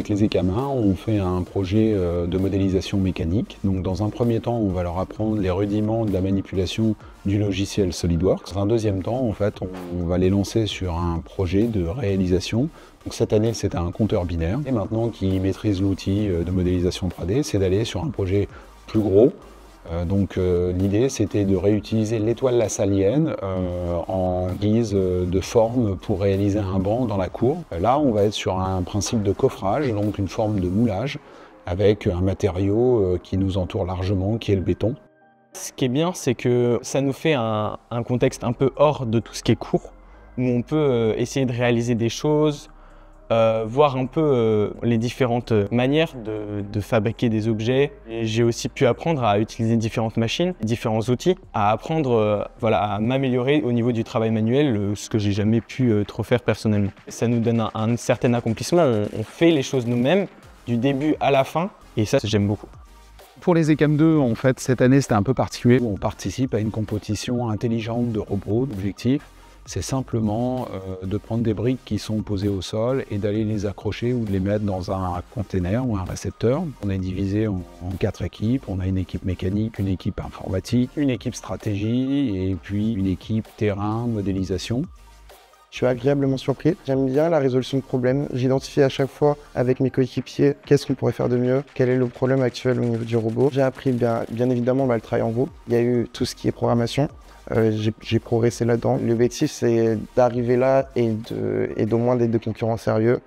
avec les ECAM 1, on fait un projet de modélisation mécanique. Donc dans un premier temps, on va leur apprendre les rudiments de la manipulation du logiciel SolidWorks. Dans un deuxième temps, en fait, on va les lancer sur un projet de réalisation. Donc cette année, c'était un compteur binaire. Et maintenant qu'ils maîtrisent l'outil de modélisation 3D, c'est d'aller sur un projet plus gros. L'idée, c'était de réutiliser l'étoile lassalienne en guise de forme pour réaliser un banc dans la cour. Là, on va être sur un principe de coffrage, donc une forme de moulage, avec un matériau qui nous entoure largement, qui est le béton. Ce qui est bien, c'est que ça nous fait un contexte un peu hors de tout ce qui est cours, où on peut essayer de réaliser des choses, voir un peu les différentes manières de fabriquer des objets. J'ai aussi pu apprendre à utiliser différentes machines, différents outils, à apprendre à m'améliorer au niveau du travail manuel, ce que j'ai jamais pu trop faire personnellement. Ça nous donne un certain accomplissement, on fait les choses nous-mêmes, du début à la fin, et ça, j'aime beaucoup. Pour les ECAM 2, en fait, cette année, c'était un peu particulier. On participe à une compétition intelligente de robots. L'objectif, c'est simplement de prendre des briques qui sont posées au sol et d'aller les accrocher ou de les mettre dans un container ou un récepteur. On est divisé en 4 équipes. On a une équipe mécanique, une équipe informatique, une équipe stratégie et puis une équipe terrain, modélisation. Je suis agréablement surpris. J'aime bien la résolution de problèmes. J'identifie à chaque fois avec mes coéquipiers qu'est-ce qu'on pourrait faire de mieux, quel est le problème actuel au niveau du robot. J'ai appris bien évidemment le travail en groupe. Il y a eu tout ce qui est programmation. J'ai progressé là-dedans. L'objectif, c'est d'arriver là et d'au moins d'être des concurrents sérieux.